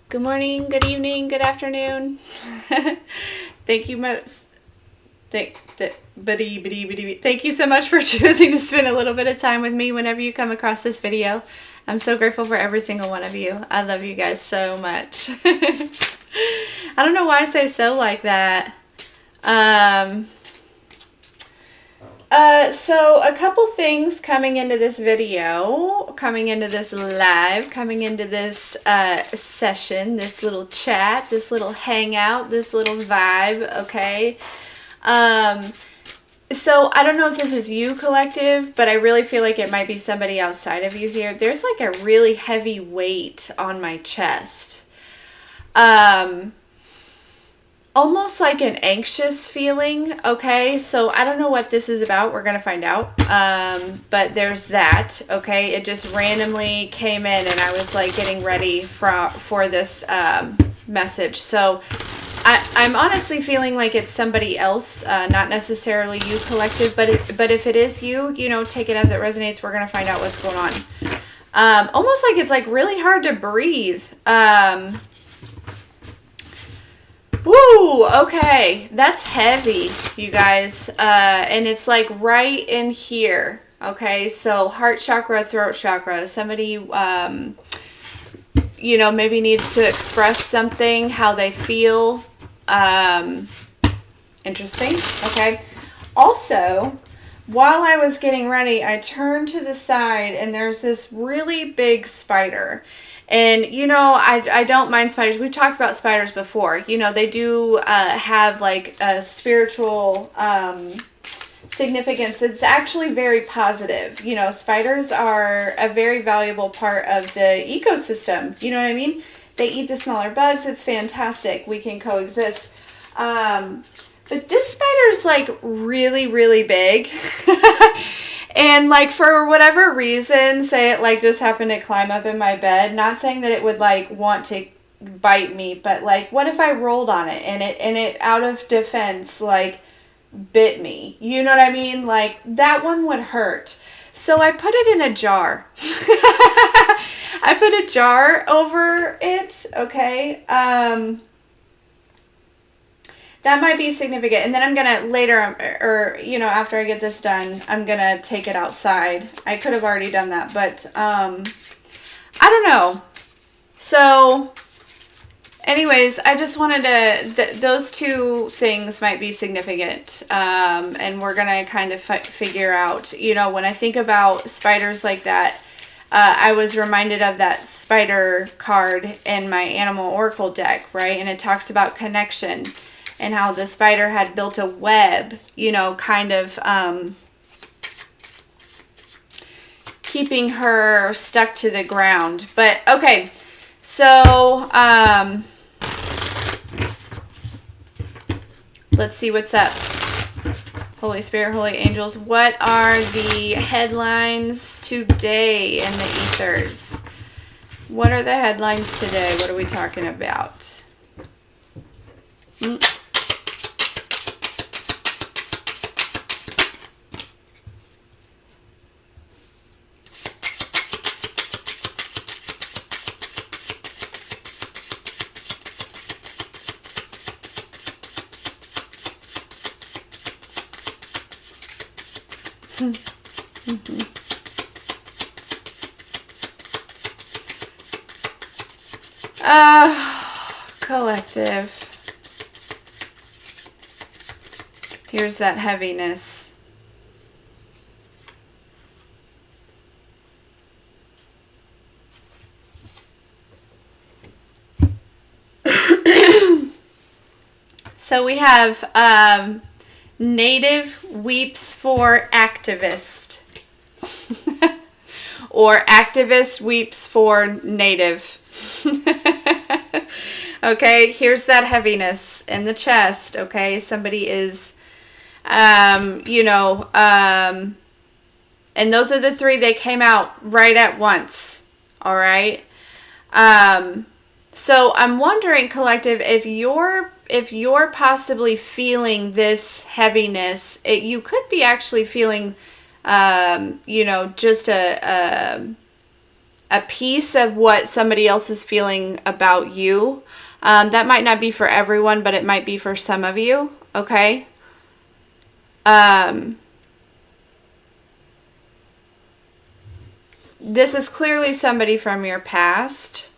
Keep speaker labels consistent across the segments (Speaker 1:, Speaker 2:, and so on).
Speaker 1: Good morning, good evening, good afternoon. Thank you most. Thank you so much for choosing to spend a little bit of time with me whenever you come across this video. I'm so grateful for every single one of you. I love you guys so much. I don't know why I say so like that. So a couple things coming into this video, coming into this live, coming into this session, this little chat, this little hangout, this little vibe, okay? So I don't know if this is you, collective, but I really feel like it might be somebody outside of you here. There's like a really heavy weight on my chest. Almost like an anxious feeling, okay? So I don't know what this is about. We're going to find out. But there's that, okay? It just randomly came in and I was like getting ready for this message. So I'm honestly feeling like it's somebody else, not necessarily you, collective, but if it is you, you know, take it as it resonates. We're going to find out what's going on. Almost like it's like really hard to breathe. Woo, okay, that's heavy, you guys, and it's like right in here, okay, so heart chakra, throat chakra, somebody, you know, maybe needs to express something, how they feel, interesting, okay. Also, while I was getting ready, I turned to the side, and there's this really big spider. And, you know, I don't mind spiders. We've talked about spiders before. You know, they do have, like, a spiritual significance that's actually very positive. You know, spiders are a very valuable part of the ecosystem. You know what I mean? They eat the smaller bugs. It's fantastic. We can coexist. But this spider's, like, really, really big. And, like, for whatever reason, say it, like, just happened to climb up in my bed. Not saying that it would, like, want to bite me, but, like, what if I rolled on it and it out of defense, like, bit me? You know what I mean? Like, that one would hurt. So I put it in a jar. I put a jar over it, okay? That might be significant. And then I'm going to later, or, you know, after I get this done, I'm going to take it outside. I could have already done that, but I don't know. So anyways, I just wanted to, those two things might be significant. And we're going to kind of figure out, you know, when I think about spiders like that, I was reminded of that spider card in my Animal Oracle deck, right? And it talks about connection. And how the spider had built a web, you know, kind of keeping her stuck to the ground. But, okay, so let's see what's up. Holy Spirit, Holy Angels, what are the headlines today in the ethers? What are the headlines today? What are we talking about? Collective. Here's that heaviness. So we have Native weeps for activist. Or activist weeps for Native. Okay, here's that heaviness in the chest, okay? Somebody is, you know, and those are the three that came out right at once, all right? So I'm wondering, collective, if you're possibly feeling this heaviness, you could be actually feeling, you know, just a piece of what somebody else is feeling about you. That might not be for everyone, but it might be for some of you, okay? This is clearly somebody from your past.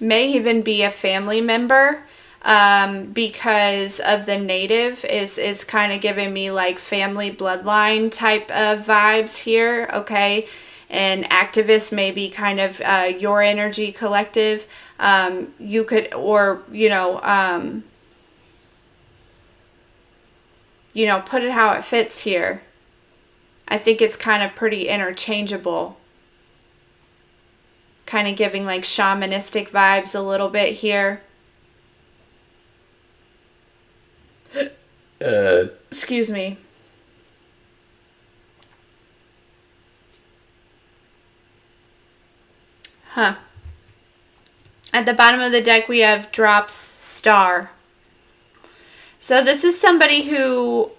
Speaker 1: May even be a family member, because of the native is kind of giving me like family bloodline type of vibes here, okay? And activist may be kind of your energy collective. You could, or, put it how it fits here. I think it's kind of pretty interchangeable. Kind of giving like shamanistic vibes a little bit here. Excuse me. Huh. At the bottom of the deck, we have drops star. So this is somebody who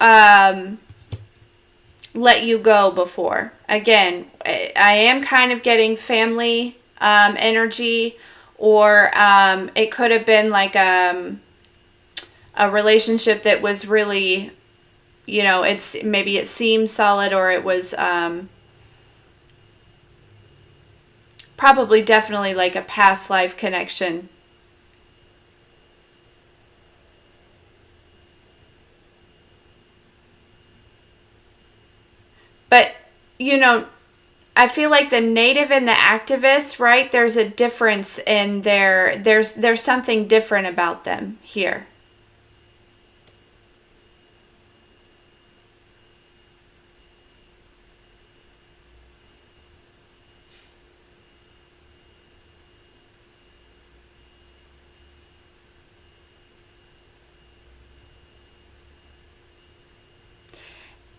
Speaker 1: let you go before. Again, I am kind of getting family energy, or it could have been like a relationship that was really, maybe it seemed solid, or it was probably definitely like a past life connection. But, I feel like the native and the activist, right? There's a difference in there's something different about them here.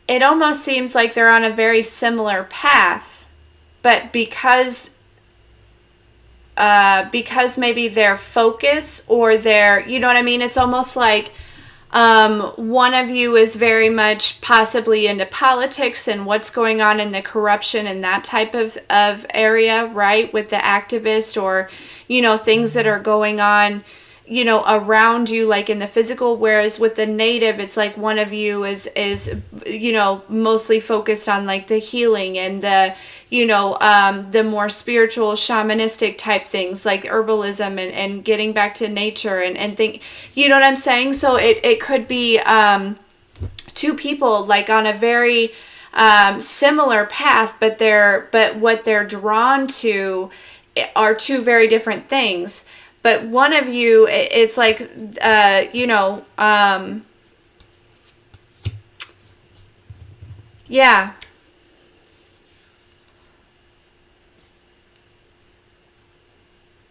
Speaker 1: It almost seems like they're on a very similar path, but because maybe their focus or their, you know what I mean? It's almost like one of you is very much possibly into politics and what's going on in the corruption and that type of area, right? With the activist, or, things that are going on, around you, like in the physical, whereas with the native, it's like one of you is mostly focused on like the healing and the, the more spiritual shamanistic type things like herbalism and getting back to nature and think, you know what I'm saying? So it could be two people like on a very similar path, but what they're drawn to are two very different things. But one of you, it's like, yeah.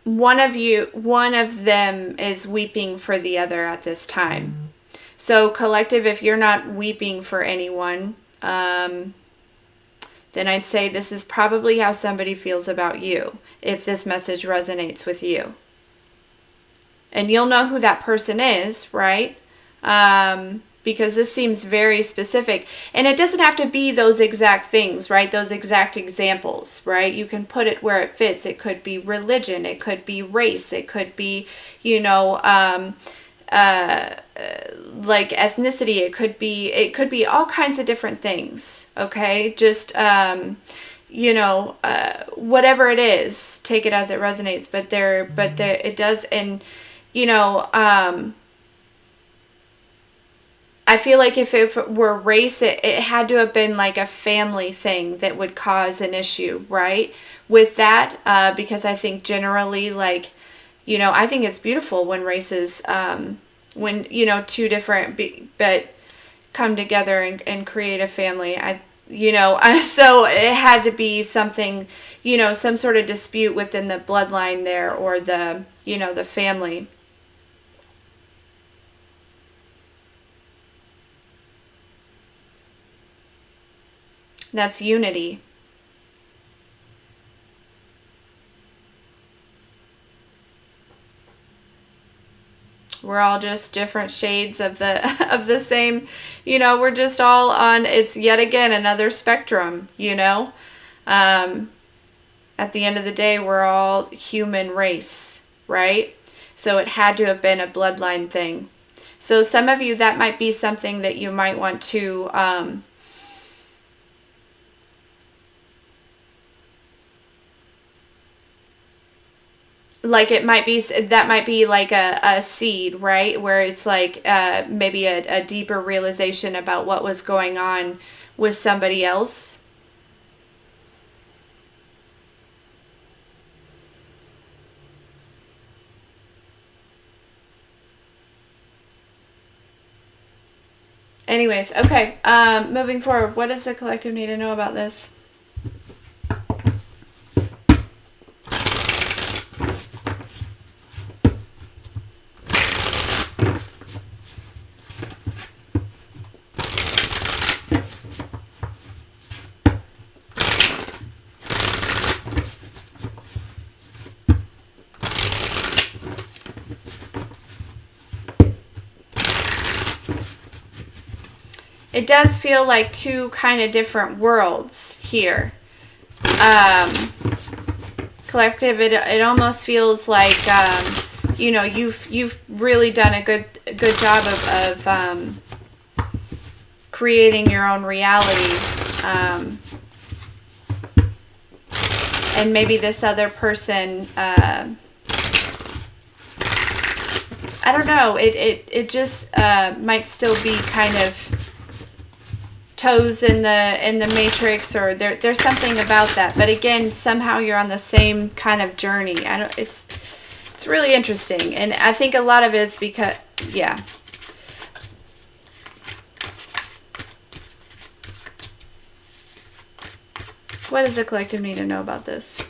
Speaker 1: One of them is weeping for the other at this time. So collective, if you're not weeping for anyone, then I'd say this is probably how somebody feels about you, if this message resonates with you. And you'll know who that person is, right? Because this seems very specific. And it doesn't have to be those exact things, right? Those exact examples, right? You can put it where it fits. It could be religion. It could be race. It could be, like ethnicity. It could be all kinds of different things, okay? Just, whatever it is, take it as it resonates. But it does, and I feel like if it were race, it had to have been like a family thing that would cause an issue, right? With that, because I think generally, like, I think it's beautiful when races, when, two different, but come together and create a family. So it had to be something, some sort of dispute within the bloodline there, or the, the family. That's unity. We're all just different shades of the of the same, we're just all on, it's yet again another spectrum, at the end of the day, we're all human race, right? So it had to have been a bloodline thing. So some of you, that might be something that you might want to like, it might be, that might be like a seed, right? Where it's like maybe a deeper realization about what was going on with somebody else. Anyways, okay. Moving forward, what does the collective need to know about this? It does feel like two kind of different worlds here. Collective, it almost feels like you've really done a good job of creating your own reality, and maybe this other person, I don't know, it just might still be kind of toes in the matrix, or there's something about that. But again, somehow you're on the same kind of journey. It's really interesting, and I think a lot of it is because, yeah. What does the collective need to know about this?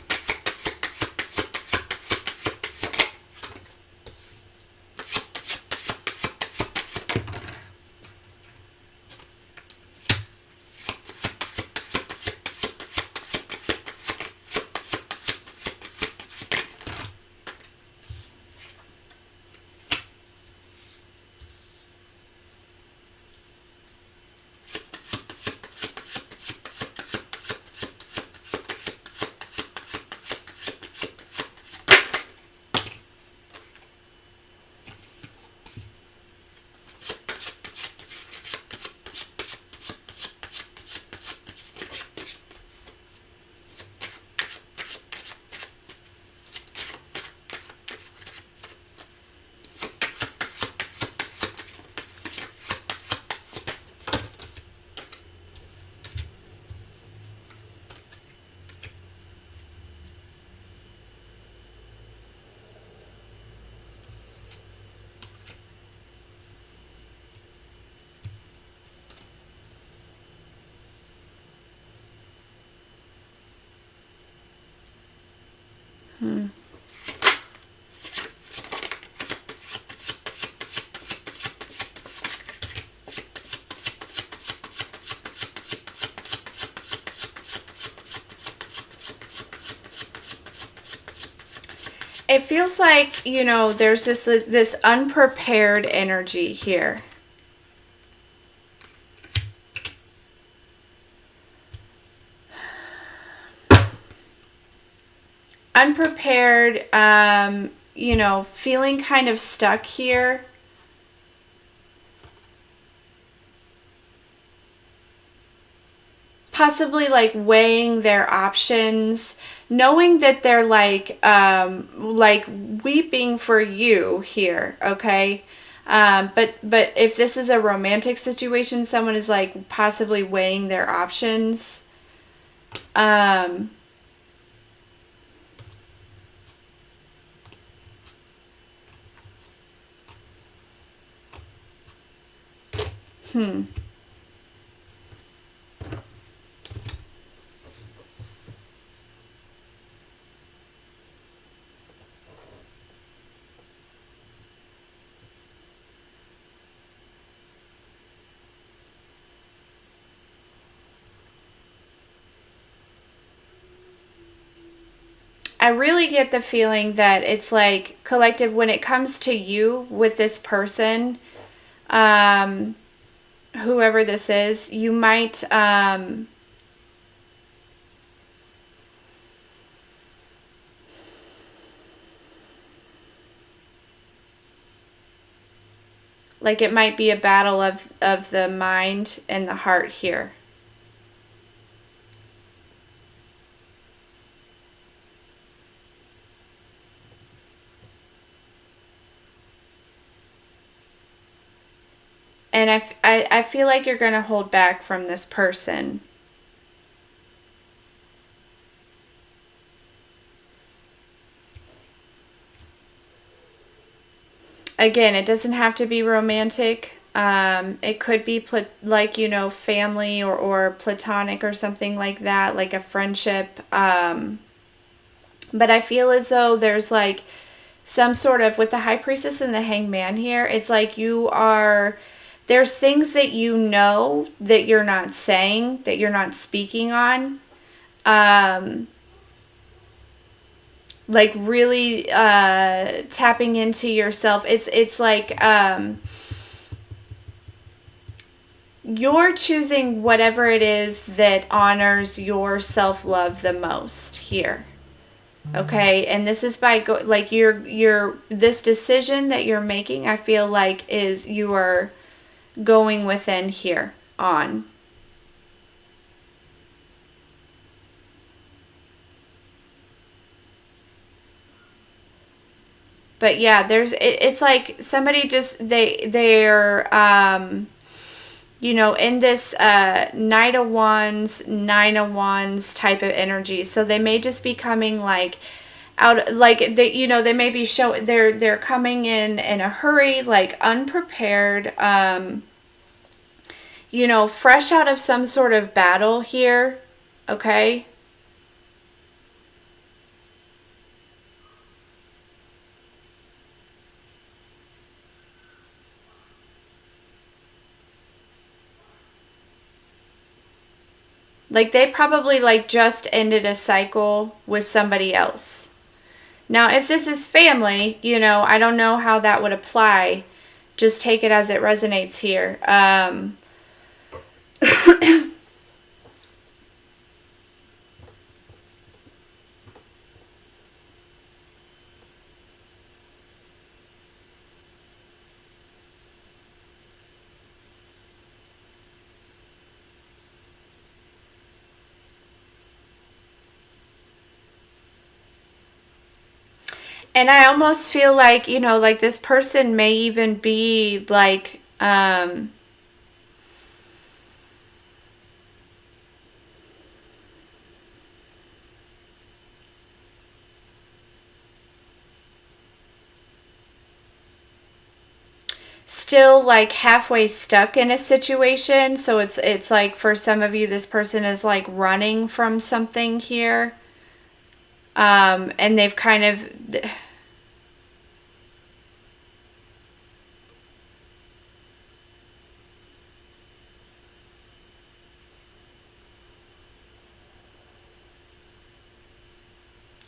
Speaker 1: It feels like, there's this unprepared energy here. Unprepared, feeling kind of stuck here. Possibly like weighing their options, knowing that they're like weeping for you here, okay? But if this is a romantic situation, someone is like possibly weighing their options. I really get the feeling that it's like, collective, when it comes to you with this person, whoever this is, you might, like it might be a battle of the mind and the heart here. And I feel like you're going to hold back from this person. Again, it doesn't have to be romantic. It could be like, you know, family or platonic or something like that, like a friendship. But I feel as though there's like some sort of, with the High Priestess and the Hangman here, it's like there's things that you know that you're not saying, that you're not speaking on. Like really tapping into yourself. It's like you're choosing whatever it is that honors your self-love the most here. Okay, and this is by like you're this decision that you're making, I feel like, is you are going within here on. But yeah, it's like somebody just they're you know, in this Knight of Wands, Nine of Wands type of energy. So they may just be coming like out, like they, you know, they may be they're coming in a hurry, like unprepared, you know, fresh out of some sort of battle here. Okay. Like they probably like just ended a cycle with somebody else. Now, if this is family, you know, I don't know how that would apply. Just take it as it resonates here. And I almost feel like, you know, like this person may even be like, still like halfway stuck in a situation. So it's like for some of you, this person is like running from something here. And they've kind of,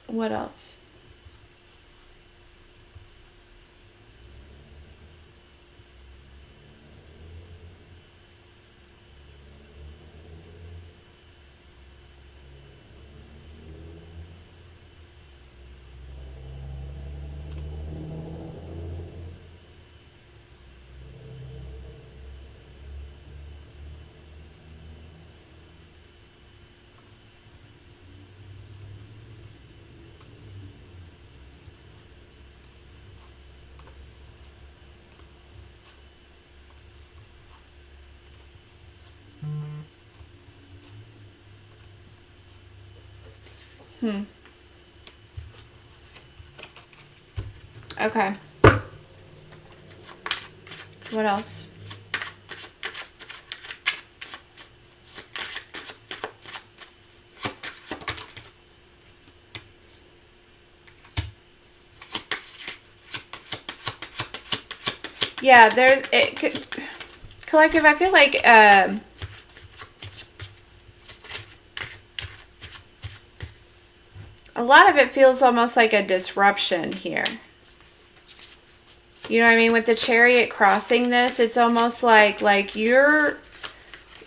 Speaker 1: what else? Okay. What else? Yeah, collective, I feel like a a lot of it feels almost like a disruption here. You know what I mean? With the Chariot crossing this, it's almost like you're,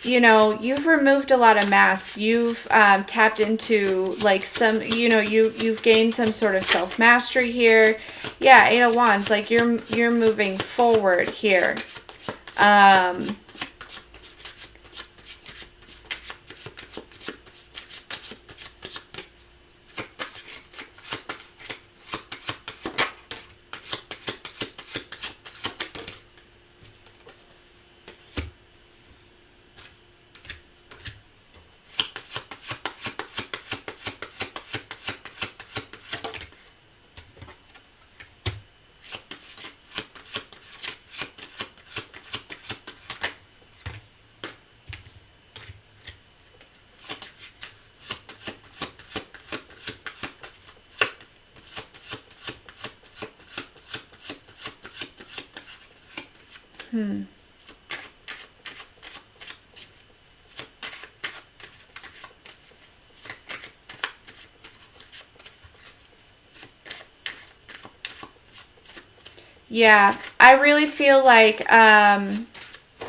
Speaker 1: you know, you've removed a lot of masks. You've tapped into like some, you know, you've gained some sort of self-mastery here. Yeah, Eight of Wands, like you're moving forward here. Yeah, I really feel like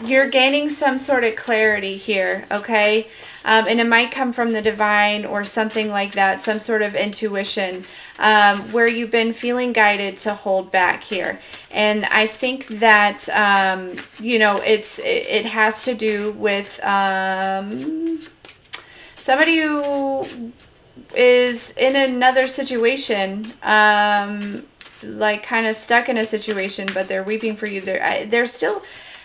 Speaker 1: you're gaining some sort of clarity here, okay? And it might come from the divine or something like that, some sort of intuition where you've been feeling guided to hold back here. And I think that, you know, it has to do with somebody who is in another situation, like kind of stuck in a situation, but they're weeping for you. They're still,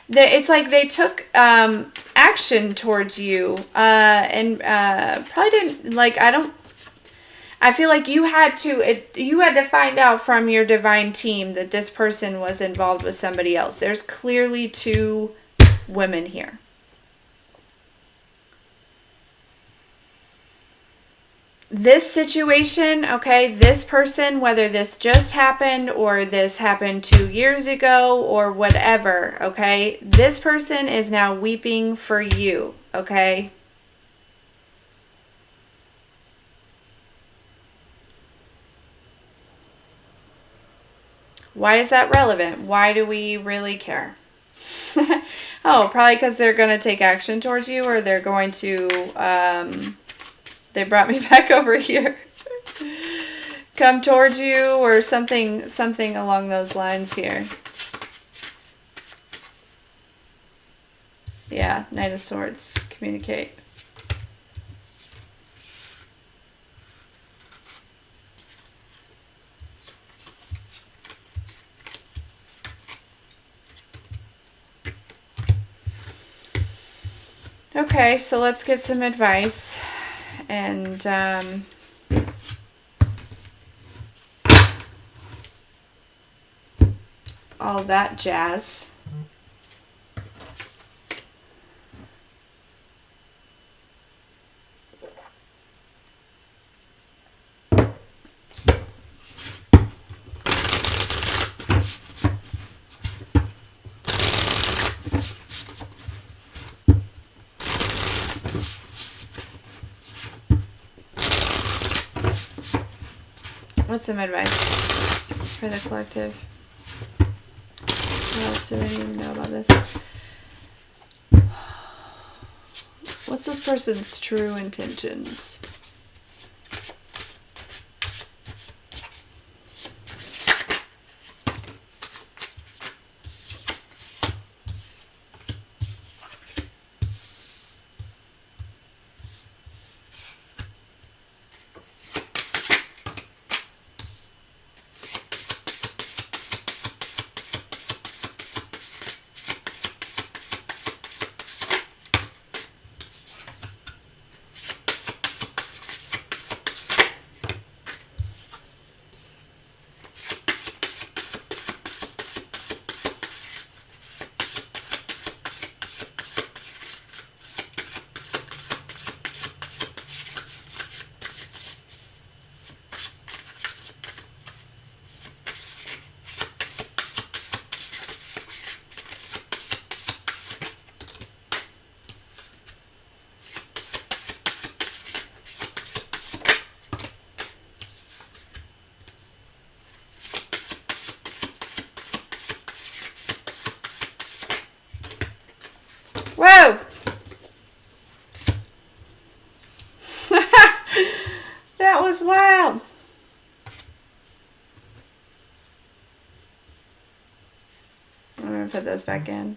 Speaker 1: it's like they took action towards you, and probably didn't, like, I feel like you had to find out from your divine team that this person was involved with somebody else. There's clearly two women here. This situation, okay, this person, whether this just happened or this happened 2 years ago or whatever, okay, this person is now weeping for you, okay? Why is that relevant? Why do we really care? Oh, probably because they're going to take action towards you, or they're going to, they brought me back over here. Come towards you, or something along those lines here. Yeah, Knight of Swords. Communicate. Okay, so let's get some advice. And all that jazz. What's some advice for the collective? What else do they need to know about this? What's this person's true intentions? Whoa! That was wild. I'm going to put those back in.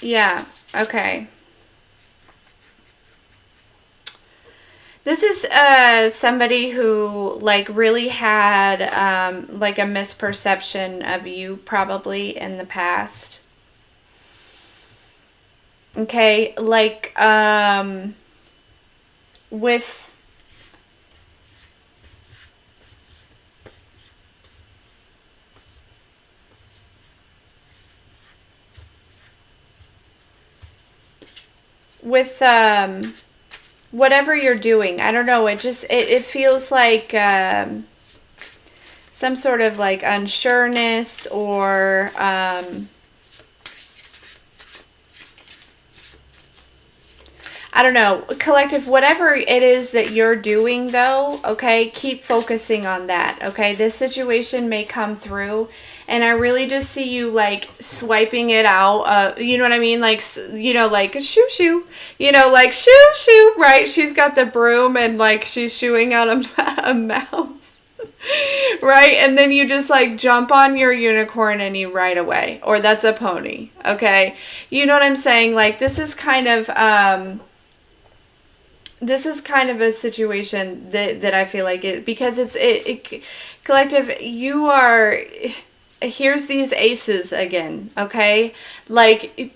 Speaker 1: Yeah, okay. This is somebody who like really had like a misperception of you probably in the past. Okay, like with with whatever you're doing. I don't know, it feels like some sort of like unsureness or I don't know, collective, whatever it is that you're doing though, okay, keep focusing on that, okay? This situation may come through and I really just see you like swiping it out, you know what I mean? Like, you know, like shoo shoo, you know, like shoo shoo, right? She's got the broom and like she's shooing out a mouse. Right? And then you just like jump on your unicorn and you ride away. Or that's a pony, okay? You know what I'm saying? Like this is kind of a situation that I feel like it, because it collective, you are, here's these aces again, okay? Like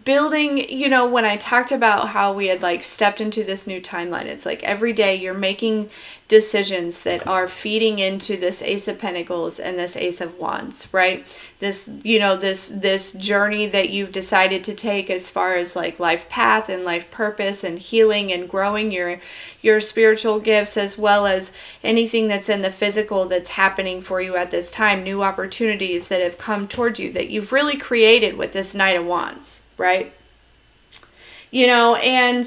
Speaker 1: building, you know, when I talked about how we had like stepped into this new timeline, it's like every day you're making decisions that are feeding into this Ace of Pentacles and this Ace of Wands, right? This, you know, this journey that you've decided to take as far as like life path and life purpose and healing and growing your spiritual gifts, as well as anything that's in the physical that's happening for you at this time, new opportunities that have come towards you that you've really created with this Knight of Wands, right? You know, and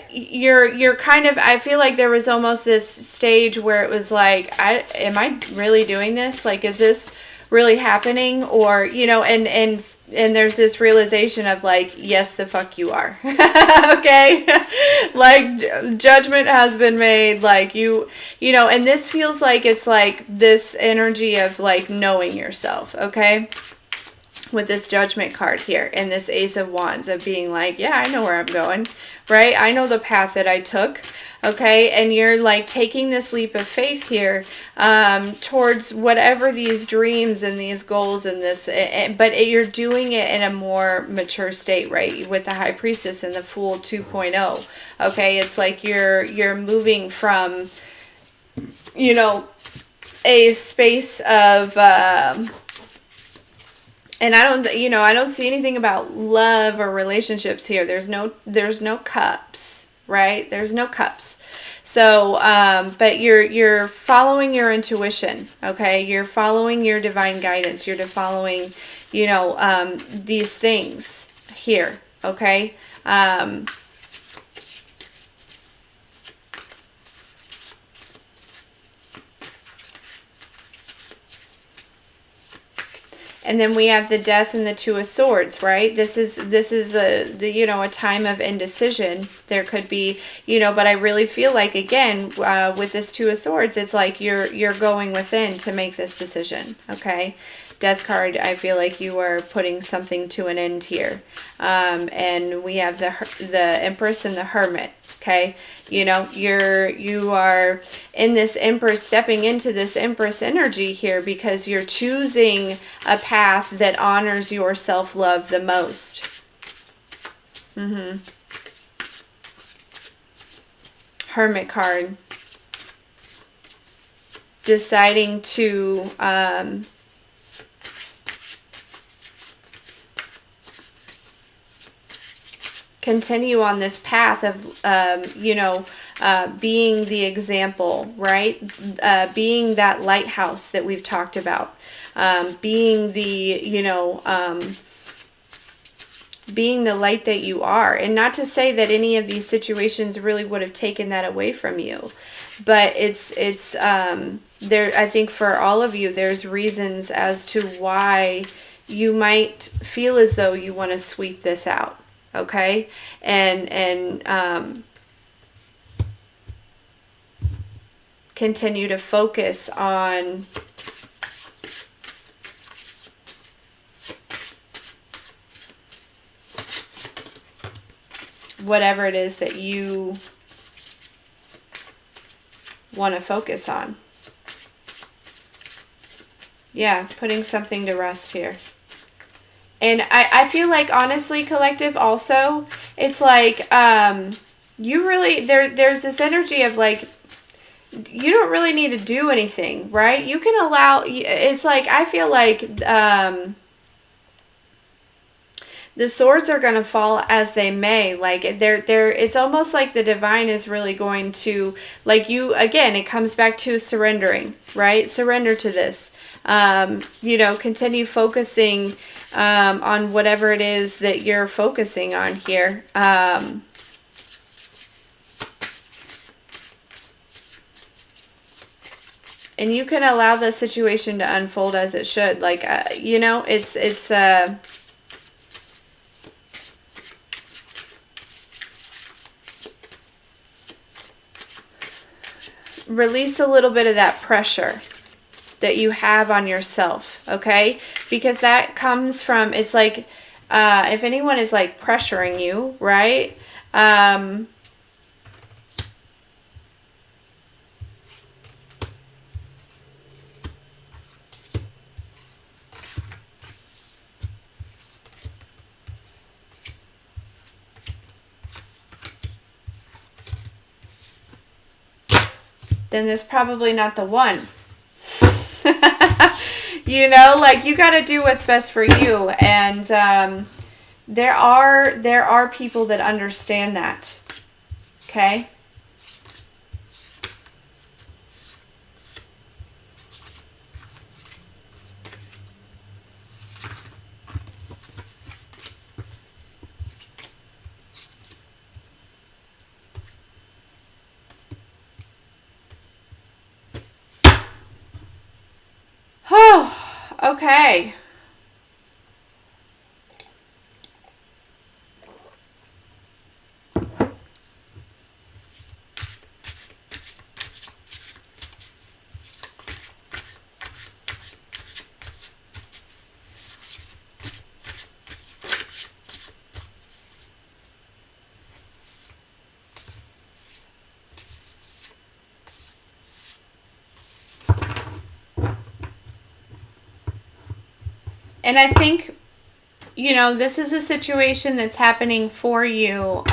Speaker 1: you're kind of, I feel like there was almost this stage where it was like, am I really doing this? Like, is this really happening? Or, you know, and there's this realization of like, yes, the fuck you are. Okay? Like, judgment has been made, like you know, and this feels like it's like this energy of like knowing yourself, okay? With this Judgment card here and this Ace of Wands of being like, yeah, I know where I'm going, right? I know the path that I took, okay? And you're like taking this leap of faith here towards whatever these dreams and these goals and this, but you're doing it in a more mature state, right? With the High Priestess and the Fool 2.0, okay? It's like you're moving from, you know, a space of and I don't see anything about love or relationships here. There's no cups, right? There's no cups. So, but you're following your intuition, okay? You're following your divine guidance. You're following, you know, these things here, okay? And then we have the Death and the Two of Swords, right? This is a time of indecision. There could be, you know, but I really feel like, again, with this Two of Swords, it's like you're going within to make this decision, okay? Death card, I feel like you are putting something to an end here. And we have the Empress and the Hermit. Okay, you know, you are in this Empress, stepping into this Empress energy here because you're choosing a path that honors your self-love the most. Hermit card. Deciding to continue on this path of, you know, being the example, right? Being that lighthouse that we've talked about. Being the, you know, being the light that you are. And not to say that any of these situations really would have taken that away from you. But it's there, I think for all of you, there's reasons as to why you might feel as though you want to sweep this out. Okay, and continue to focus on whatever it is that you want to focus on. Yeah, putting something to rest here. And I feel like, honestly, collective, also, it's like, you really, there's this energy of like, you don't really need to do anything, right? You can allow, it's like, I feel like, the swords are going to fall as they may. Like, it's almost like the divine is really going to, like, you, again, it comes back to surrendering, right? Surrender to this. You know, continue focusing on whatever it is that you're focusing on here. And you can allow the situation to unfold as it should. Like, you know, it's release a little bit of that pressure that you have on yourself, okay? Because that comes from, it's like, if anyone is like pressuring you, right? Then there's probably not the one. You know, like, you got to do what's best for you. And there are people that understand that. Okay? Oh, okay. And I think, you know, this is a situation that's happening for you,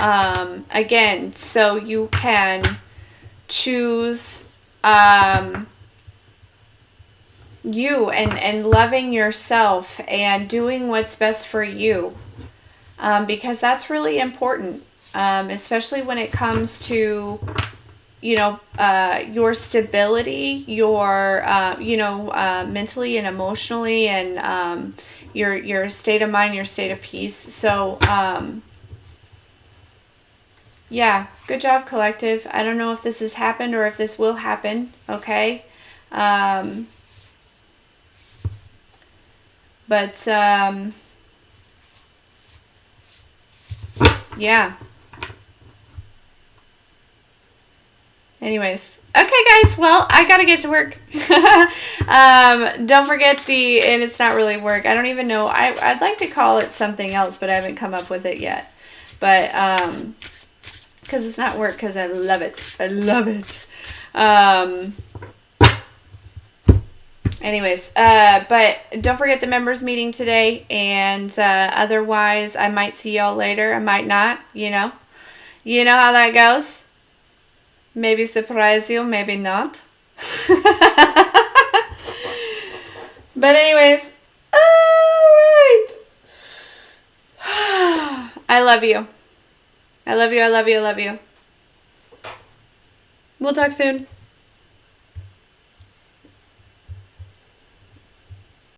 Speaker 1: again, so you can choose you and loving yourself and doing what's best for you, because that's really important, especially when it comes to, you know, your stability, your, you know, mentally and emotionally, and your state of mind, your state of peace. So, yeah, good job, collective. I don't know if this has happened or if this will happen, okay? But, yeah. Anyways, okay, guys, well, I gotta get to work. Don't forget and it's not really work. I don't even know. I'd like to call it something else, but I haven't come up with it yet. But, because it's not work, because I love it. I love it. Anyways, but don't forget the members meeting today, and otherwise I might see y'all later. I might not, you know how that goes. Maybe surprise you, maybe not. But anyways, alright. I love you. I love you, I love you, I love you. We'll talk soon.